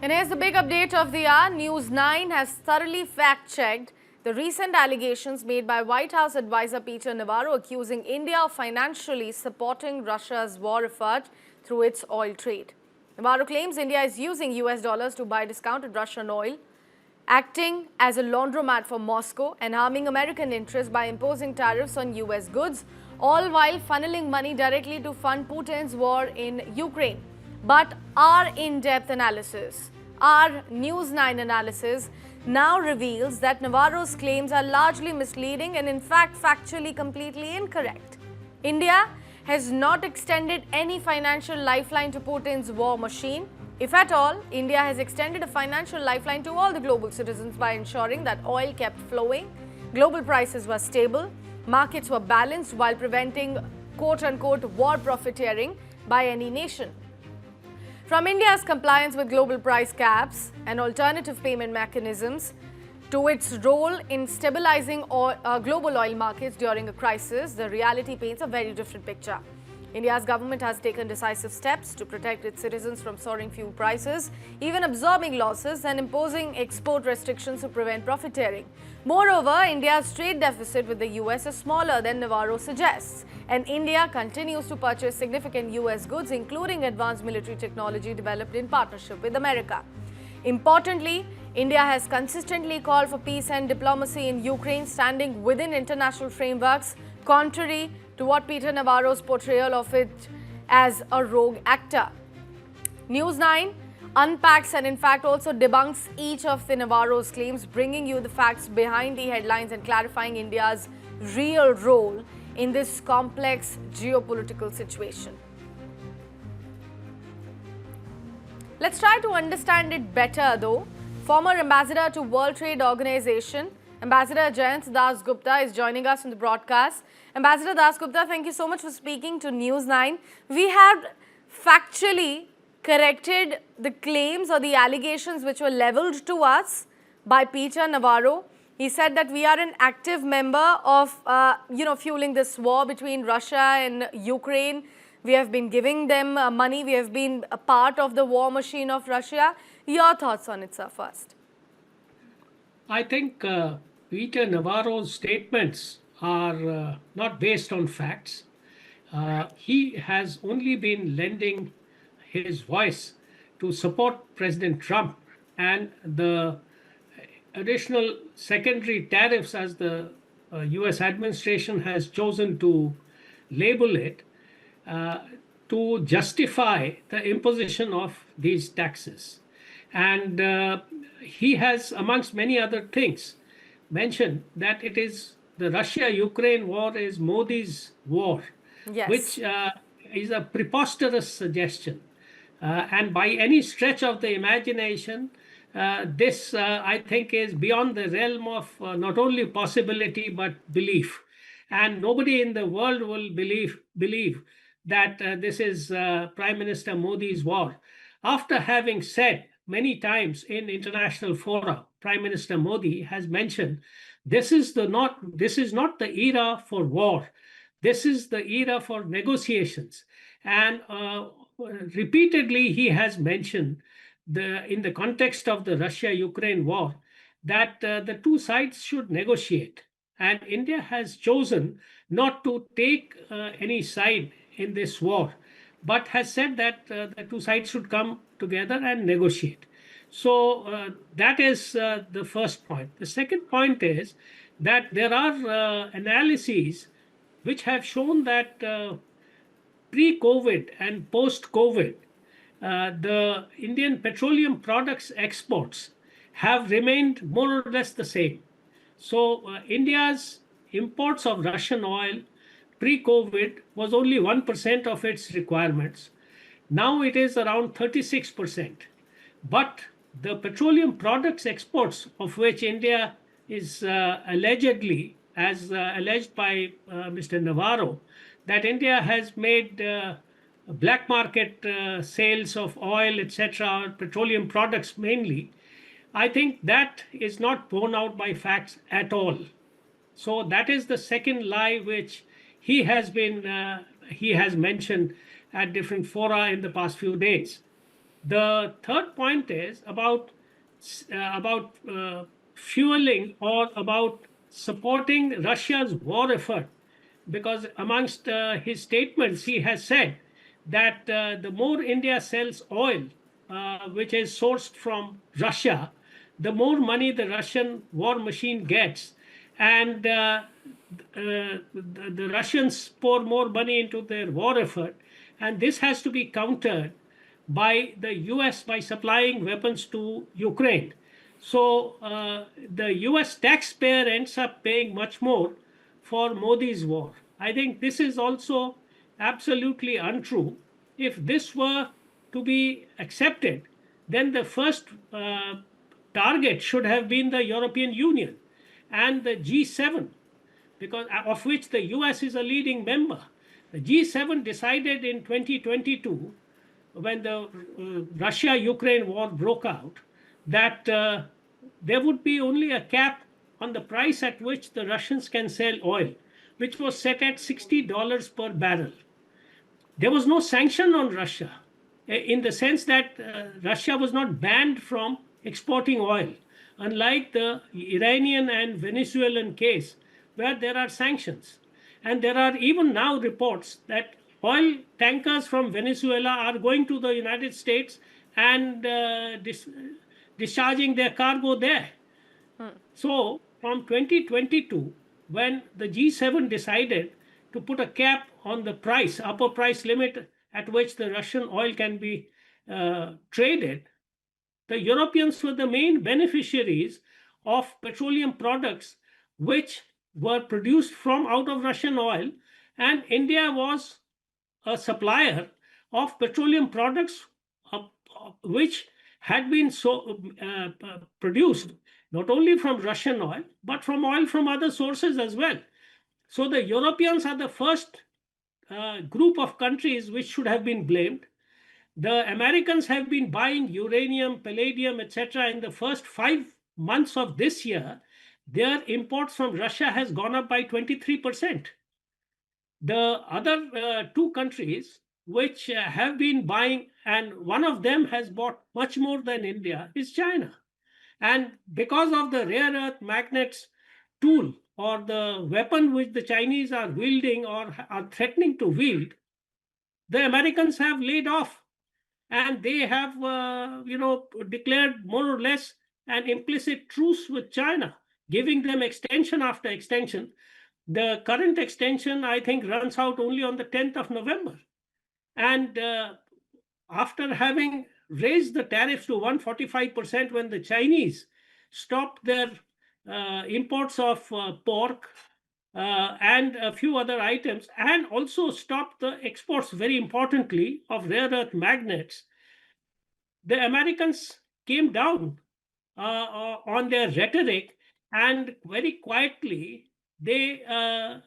And here's the big update of the hour. News9 has thoroughly fact-checked the recent allegations made by White House advisor Peter Navarro accusing India of financially supporting Russia's war effort through its oil trade. Navarro claims India is using US dollars to buy discounted Russian oil, acting as a laundromat for Moscow and harming American interests by imposing tariffs on US goods, all while funneling money directly to fund Putin's war in Ukraine. But our in-depth analysis, our News9 analysis, now reveals that Navarro's claims are largely misleading and in fact factually completely incorrect. India has not extended any financial lifeline to Putin's war machine. If at all, India has extended a financial lifeline to all the global citizens by ensuring that oil kept flowing, global prices were stable, markets were balanced while preventing quote-unquote war profiteering by any nation. From India's compliance with global price caps and alternative payment mechanisms to its role in stabilizing global oil markets during a crisis, the reality paints a very different picture. India's government has taken decisive steps to protect its citizens from soaring fuel prices, even absorbing losses and imposing export restrictions to prevent profiteering. Moreover, India's trade deficit with the US is smaller than Navarro suggests, and India continues to purchase significant US goods, including advanced military technology developed in partnership with America. Importantly, India has consistently called for peace and diplomacy in Ukraine, standing within international frameworks, contrary to what Peter Navarro's portrayal of it as a rogue actor. News9 unpacks and in fact also debunks each of the Navarro's claims, bringing you the facts behind the headlines and clarifying India's real role in this complex geopolitical situation. Let's try to understand it better though. Former ambassador to World Trade Organization, Ambassador Jayant Das Gupta is joining us in the broadcast. Ambassador Das Gupta, thank you so much for speaking to News9. We have factually corrected the claims or the allegations which were leveled to us by Peter Navarro. He said that we are an active member of, fueling this war between Russia and Ukraine. We have been giving them money. We have been a part of the war machine of Russia. Your thoughts on it, sir, first? I think Peter Navarro's statements are not based on facts. He has only been lending his voice to support President Trump and the additional secondary tariffs, as the US administration has chosen to label it, to justify the imposition of these taxes. And he has, amongst many other things, mentioned that it is the Russia-Ukraine war is Modi's war, yes, which is a preposterous suggestion. And by any stretch of the imagination, this, I think, is beyond the realm of not only possibility but belief. And nobody in the world will believe that this is Prime Minister Modi's war. After having said many times in international fora, Prime Minister Modi has mentioned this is not the era for war. This is the era for negotiations. And repeatedly he has mentioned in the context of the Russia-Ukraine war that the two sides should negotiate. And India has chosen not to take any side in this war, but has said that the two sides should come together and negotiate. So that is the first point. The second point is that there are analyses which have shown that pre-COVID and post-COVID, the Indian petroleum products exports have remained more or less the same. So India's imports of Russian oil pre-COVID was only 1% of its requirements. Now it is around 36%. But the petroleum products exports, of which India is allegedly, as alleged by Mr. Navarro, that India has made black market sales of oil, etc., petroleum products mainly, I think that is not borne out by facts at all. So that is the second lie which he has mentioned at different fora in the past few days. The third point is about fueling or about supporting Russia's war effort, because amongst his statements, he has said that the more India sells oil, which is sourced from Russia, the more money the Russian war machine gets, and the Russians pour more money into their war effort, and this has to be countered by the US by supplying weapons to Ukraine. So the US taxpayer ends up paying much more for Modi's war. I think this is also absolutely untrue. If this were to be accepted, then the first target should have been the European Union and the G7, because of which the US is a leading member. The G7 decided in 2022, when the Russia-Ukraine war broke out, that there would be only a cap on the price at which the Russians can sell oil, which was set at $60 per barrel. There was no sanction on Russia, in the sense that Russia was not banned from exporting oil, unlike the Iranian and Venezuelan case, where there are sanctions. And there are even now reports that oil tankers from Venezuela are going to the United States and discharging their cargo there. So from 2022, when the G7 decided to put a cap on the price, upper price limit at which the Russian oil can be traded, the Europeans were the main beneficiaries of petroleum products which were produced from out of Russian oil, and India was a supplier of petroleum products which had been produced not only from Russian oil, but from oil from other sources as well. So the Europeans are the first group of countries which should have been blamed. The Americans have been buying uranium, palladium, etc. in the first 5 months of this year. Their imports from Russia has gone up by 23%. The other two countries which have been buying, and one of them has bought much more than India, is China. And because of the rare earth magnets tool, or the weapon which the Chinese are wielding or are threatening to wield, the Americans have laid off, and they have declared more or less an implicit truce with China, giving them extension after extension. The current extension, I think, runs out only on the 10th of November. And after having raised the tariffs to 145% when the Chinese stopped their imports of pork and a few other items, and also stopped the exports, very importantly, of rare earth magnets, the Americans came down on their rhetoric, and very quietly they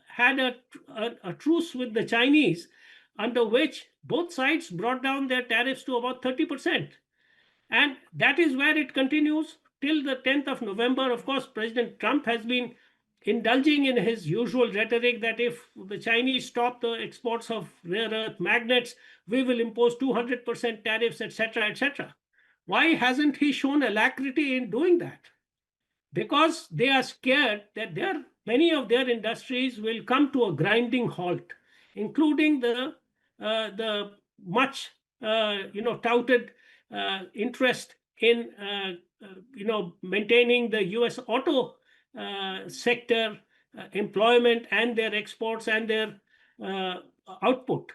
had a truce with the Chinese, under which both sides brought down their tariffs to about 30%. And that is where it continues till the 10th of November. Of course, President Trump has been indulging in his usual rhetoric that if the Chinese stop the exports of rare earth magnets, we will impose 200% tariffs, etc., etc. Why hasn't he shown alacrity in doing that? Because they are scared that many of their industries will come to a grinding halt, including the much touted interest in maintaining the U.S. auto sector employment and their exports and their output.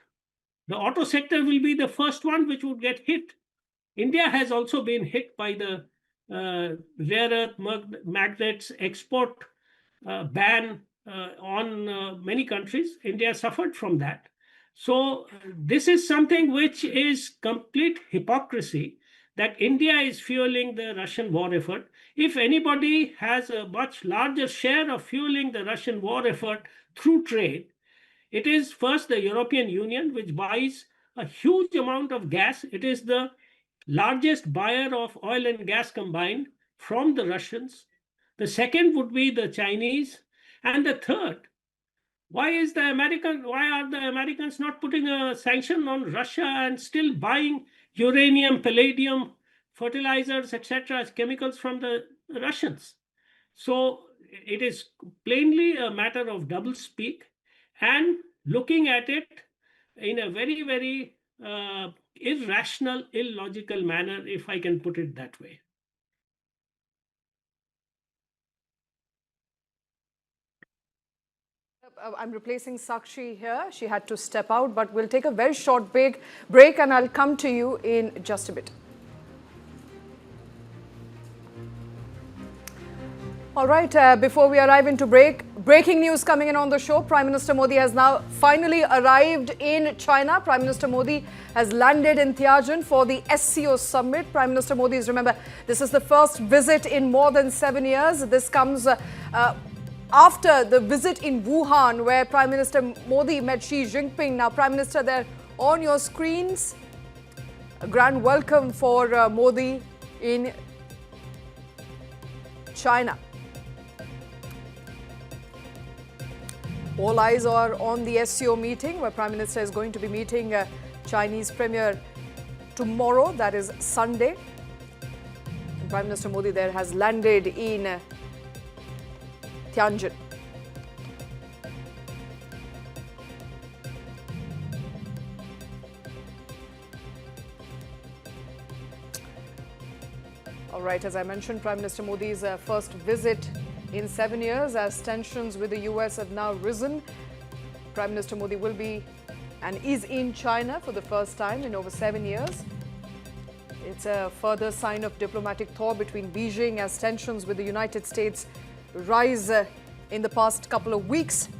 The auto sector will be the first one which would get hit. India has also been hit by the rare earth magnets export ban on many countries. India suffered from that. So this is something which is complete hypocrisy, that India is fueling the Russian war effort. If anybody has a much larger share of fueling the Russian war effort through trade, it is first the European Union, which buys a huge amount of gas. It is the largest buyer of oil and gas combined from the Russians. The second would be the Chinese. And the third, why are the Americans not putting a sanction on Russia and still buying uranium, palladium, fertilizers, etc., as chemicals from the Russians. So it is plainly a matter of doublespeak and looking at it in a very, very irrational, illogical manner, if I can put it that way. I'm replacing Sakshi here. She had to step out, but we'll take a very short break and I'll come to you in just a bit. All right, before we arrive into breaking news coming in on the show. Prime Minister Modi has now finally arrived in China. Prime Minister Modi has landed in Tianjin for the SCO summit. Prime Minister Modi is, remember, this is the first visit in more than 7 years. This comes after the visit in Wuhan, where Prime Minister Modi met Xi Jinping. Now, Prime Minister, there on your screens, a grand welcome for Modi in China. All eyes are on the SCO meeting, where Prime Minister is going to be meeting Chinese Premier tomorrow, that is Sunday. And Prime Minister Modi there has landed in Tianjin. All right, as I mentioned, Prime Minister Modi's first visit in 7 years, as tensions with the US have now risen. Prime Minister Modi will be and is in China for the first time in over 7 years. It's a further sign of diplomatic thaw between Beijing as tensions with the United States rise in the past couple of weeks.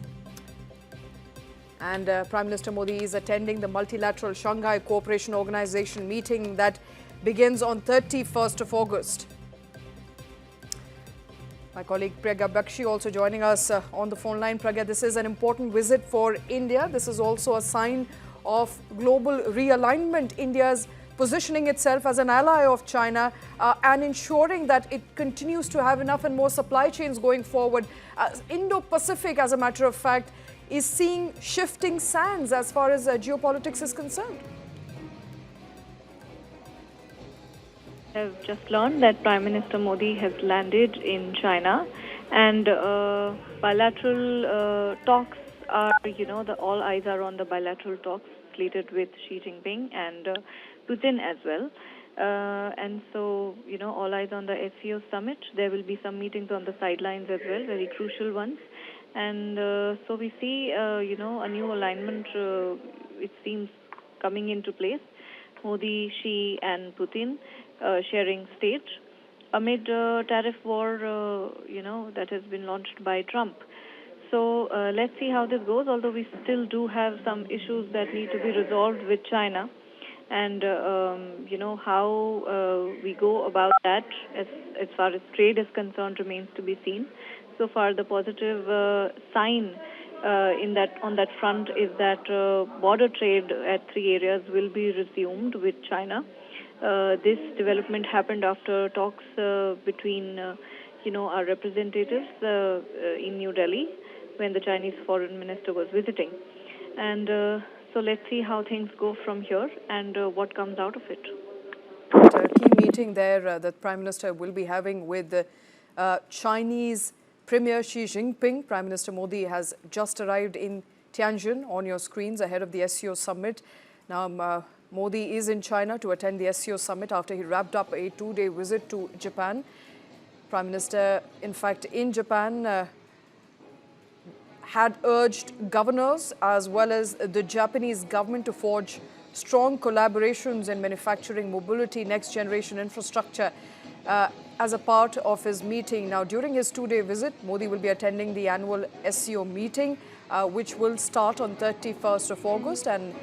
And Prime Minister Modi is attending the multilateral Shanghai Cooperation Organization meeting that begins on 31st of August. My colleague Pragya Bakshi also joining us on the phone line. Pragya, this is an important visit for India. This is also a sign of global realignment. India's positioning itself as an ally of China and ensuring that it continues to have enough and more supply chains going forward. Indo-Pacific, as a matter of fact, is seeing shifting sands as far as geopolitics is concerned. I've just learned that Prime Minister Modi has landed in China, and bilateral talks are, all eyes are on the bilateral talks slated with Xi Jinping and Putin as well. And so, all eyes on the SCO summit. There will be some meetings on the sidelines as well, very crucial ones. And so we see, a new alignment, it seems, coming into place. Modi, Xi and Putin sharing stage amid tariff war, that has been launched by Trump. So let's see how this goes, although we still do have some issues that need to be resolved with China. And, how we go about that as far as trade is concerned remains to be seen. So far, the positive sign on that front is that border trade at 3 areas will be resumed with China. This development happened after talks between, our representatives in New Delhi when the Chinese foreign minister was visiting. And so let's see how things go from here and what comes out of it. A key meeting there that Prime Minister will be having with the Chinese Premier Xi Jinping. Prime Minister Modi has just arrived in Tianjin on your screens ahead of the SCO summit. Now, Modi is in China to attend the SCO summit after he wrapped up a 2-day visit to Japan. Prime Minister, in fact, in Japan, had urged governors as well as the Japanese government to forge strong collaborations in manufacturing, mobility, next generation infrastructure as a part of his meeting. Now, during his 2-day visit, Modi will be attending the annual SCO meeting, which will start on 31st of August and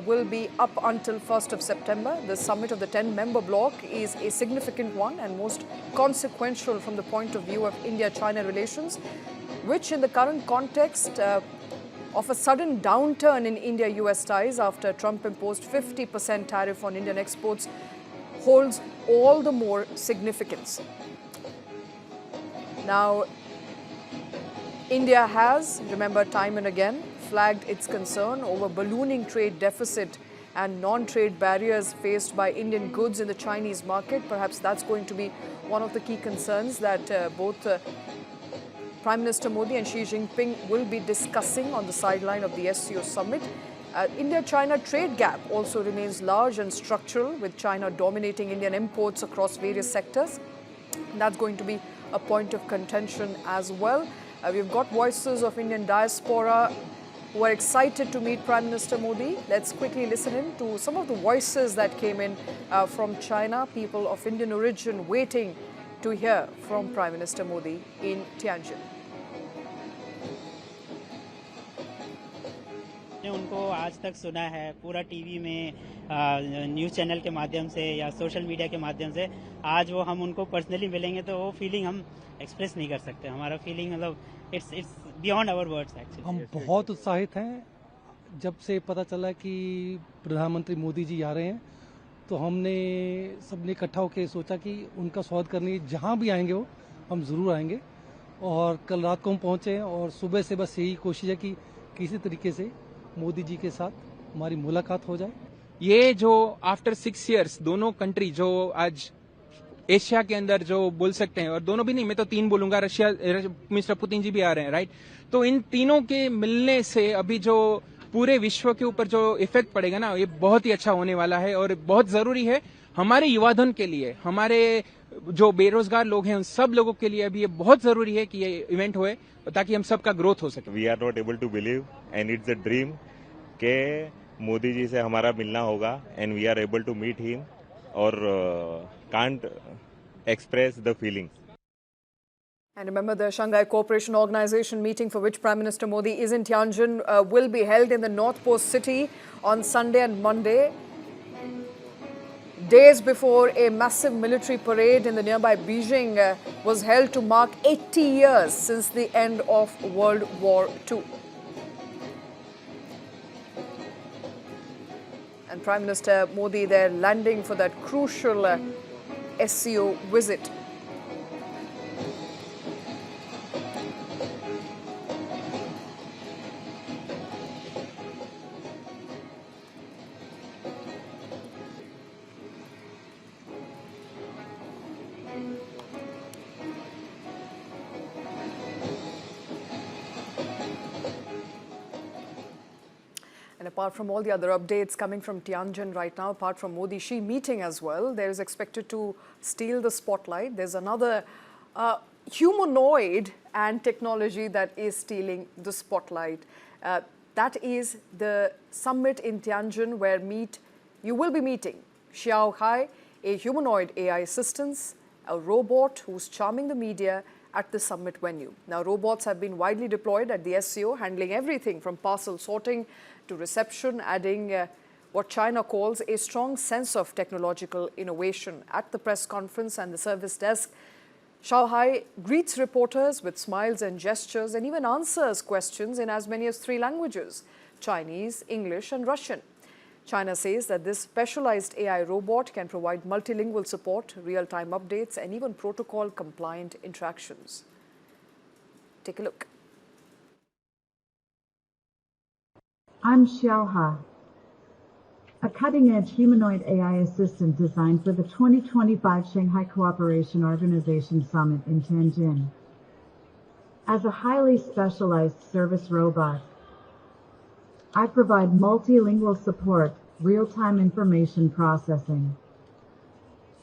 will be up until 1st of September. The summit of the 10-member bloc is a significant one and most consequential from the point of view of India-China relations, which in the current context of a sudden downturn in India-US ties after Trump imposed 50% tariff on Indian exports holds all the more significance. Now, India has, remember, time and again, flagged its concern over ballooning trade deficit and non-trade barriers faced by Indian goods in the Chinese market. Perhaps that's going to be one of the key concerns that both Prime Minister Modi and Xi Jinping will be discussing on the sideline of the SCO summit. India-China trade gap also remains large and structural, with China dominating Indian imports across various sectors. That's going to be a point of contention as well. We've got voices of Indian diaspora who are excited to meet Prime Minister Modi. Let's quickly listen in to some of the voices that came in from China, people of Indian origin waiting to hear from Prime Minister Modi in Tianjin. उनको आज तक सुना है पूरा TV में news channel के माध्यम से या सोशल मीडिया के माध्यम से। आज वो हम उनको पर्सनली मिलेंगे तो वो फीलिंग हम एक्सप्रेस नहीं कर सकते। हमारा फीलिंग मतलब it's beyond our words actually. हम बहुत उत्साहित हैं। जब से पता चला कि प्रधानमंत्री मोदी जी आ रहे हैं तो हमने सबने इकट्ठा होकर सोचा कि उनका स्वागत करने जहां भी आएंगे वो हम ज़रूर आएंगे। और कल रात को हम पहुंचे और सुबह से बस यही कोशिश है कि किसी तरीके से मोदी जी के साथ हमारी मुलाकात हो जाए। ये जो आफ्टर 6 इयर्स दोनों कंट्री जो आज एशिया के अंदर जो बोल सकते हैं, और दोनों भी नहीं, मैं तो 3 बोलूंगा, रशिया, मिस्टर पुतिन जी भी आ रहे हैं, राइट। तो इन तीनों के मिलने से अभी जो पूरे विश्व के ऊपर जो इफेक्ट पड़ेगा ना, ये बहुत ही अच्छा होने वाला है और बहुत जरूरी है हमारे युवाधन के लिए, हमारे जो बेरोजगार लोग हैं उन सब लोगों के लिए अभी ये बहुत जरूरी है कि ये इवेंट होए ताकि हम सबका ग्रोथ हो सके। We are not able to believe and it's a dream के मोदी जी से हमारा मिलना होगा and we are able to meet him और can't express the feelings. And remember, the Shanghai Cooperation Organization meeting for which Prime Minister Modi is in Tianjin will be held in the North Post city on Sunday and Monday, days before a massive military parade in the nearby Beijing was held to mark 80 years since the end of World War II. And Prime Minister Modi there landing for that crucial SCO visit. And apart from all the other updates coming from Tianjin right now, apart from Modi-Xi meeting as well, there is expected to steal the spotlight. There's another humanoid and technology that is stealing the spotlight. That is the summit in Tianjin where you will be meeting Xiao Hai, a humanoid AI assistant, a robot who's charming the media at the summit venue. Now, robots have been widely deployed at the SCO, handling everything from parcel sorting to reception, adding what China calls a strong sense of technological innovation. At the press conference and the service desk, Xiao Hai greets reporters with smiles and gestures and even answers questions in as many as 3 languages: Chinese, English and Russian. China says that this specialized AI robot can provide multilingual support, real-time updates and even protocol-compliant interactions. Take a look. I'm Xiao Ha, a cutting-edge humanoid AI assistant designed for the 2025 Shanghai Cooperation Organization Summit in Tianjin. As a highly specialized service robot, I provide multilingual support, real-time information processing,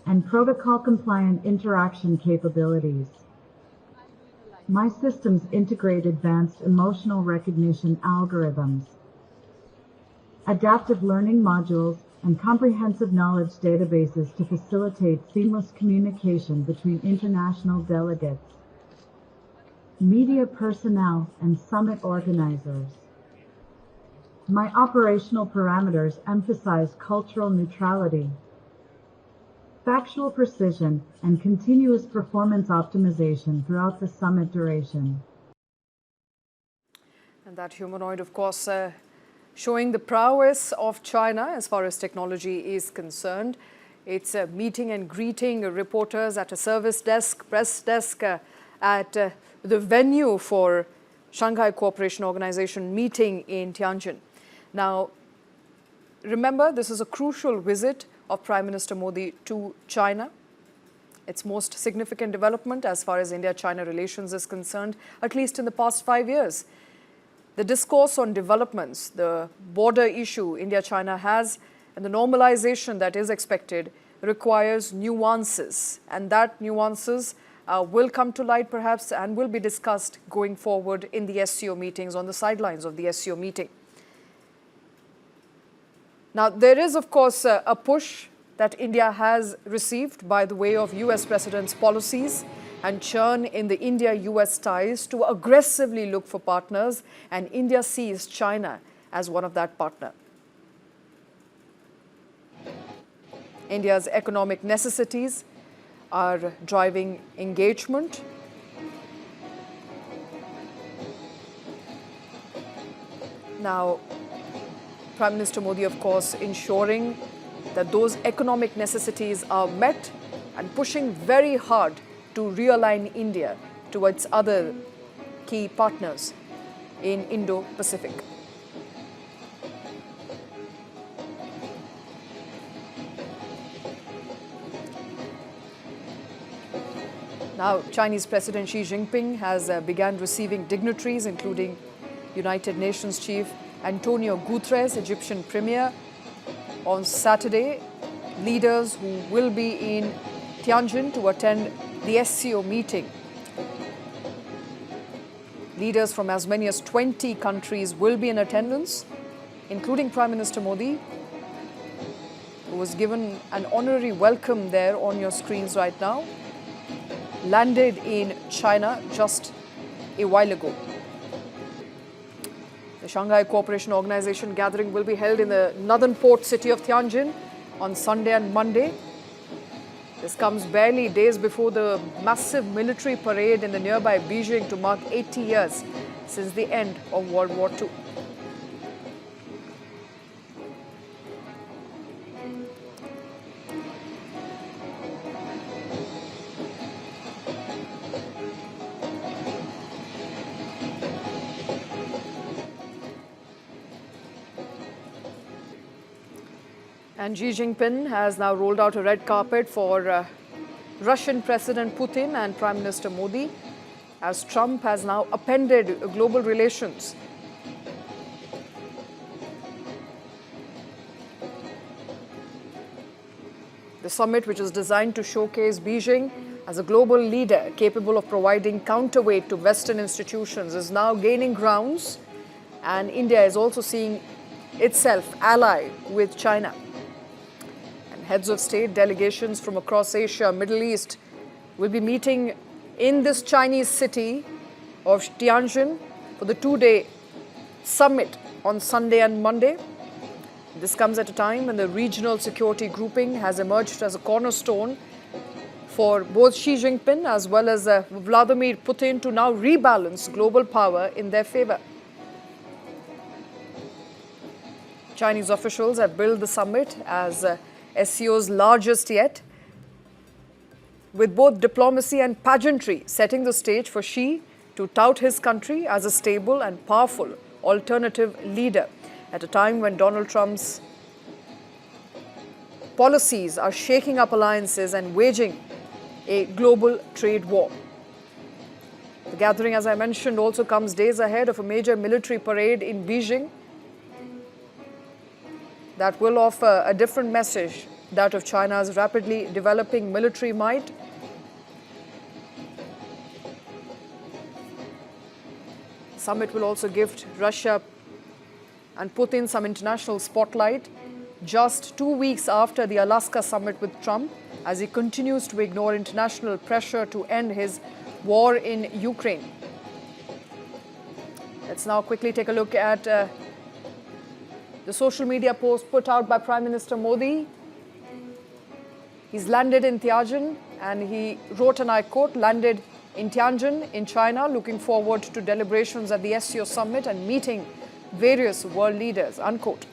and protocol-compliant interaction capabilities. My systems integrate advanced emotional recognition algorithms, adaptive learning modules, and comprehensive knowledge databases to facilitate seamless communication between international delegates, media personnel, and summit organizers. My operational parameters emphasize cultural neutrality, factual precision, and continuous performance optimization throughout the summit duration. And that humanoid, of course, showing the prowess of China as far as technology is concerned. It's meeting and greeting reporters at a service desk, press desk, at the venue for Shanghai Cooperation Organization meeting in Tianjin. Now, remember, this is a crucial visit of Prime Minister Modi to China. Its most significant development as far as India-China relations is concerned, at least in the past 5 years. The discourse on developments, the border issue India-China has, and the normalization that is expected requires nuances, and that nuances will come to light perhaps and will be discussed going forward in the SCO meetings, on the sidelines of the SCO meeting. Now, there is, of course, a push that India has received by the way of US President's policies and churn in the India-US ties to aggressively look for partners, and India sees China as one of that partner. India's economic necessities are driving engagement. Now, Prime Minister Modi, of course, ensuring that those economic necessities are met and pushing very hard to realign India towards other key partners in Indo-Pacific. Now, Chinese President Xi Jinping has begun receiving dignitaries, including United Nations Chief Antonio Guterres, Egyptian Premier. On Saturday, leaders who will be in Tianjin to attend the SCO meeting. Leaders from as many as 20 countries will be in attendance, including Prime Minister Modi, who was given an honorary welcome there on your screens right now, landed in China just a while ago. The Shanghai Cooperation Organization gathering will be held in the northern port city of Tianjin on Sunday and Monday. This comes barely days before the massive military parade in the nearby Beijing to mark 80 years since the end of World War II. And Xi Jinping has now rolled out a red carpet for Russian President Putin and Prime Minister Modi, as Trump has now upended global relations. The summit, which is designed to showcase Beijing as a global leader capable of providing counterweight to Western institutions, is now gaining grounds, and India is also seeing itself ally with China. Heads of state delegations from across Asia, Middle East will be meeting in this Chinese city of Tianjin for the two-day summit on Sunday and Monday. This comes at a time when the regional security grouping has emerged as a cornerstone for both Xi Jinping as well as Vladimir Putin to now rebalance global power in their favor. Chinese officials have billed the summit as SCO's largest yet, with both diplomacy and pageantry setting the stage for Xi to tout his country as a stable and powerful alternative leader at a time when Donald Trump's policies are shaking up alliances and waging a global trade war. The gathering, as I mentioned, also comes days ahead of a major military parade in Beijing that will offer a different message, that of China's rapidly developing military might. The summit will also give Russia and Putin some international spotlight just 2 weeks after the Alaska summit with Trump, as he continues to ignore international pressure to end his war in Ukraine. Let's now quickly take a look at the social media post put out by Prime Minister Modi. He's landed in Tianjin and he wrote, and I quote, "Landed in Tianjin in China, looking forward to deliberations at the SCO summit and meeting various world leaders," unquote.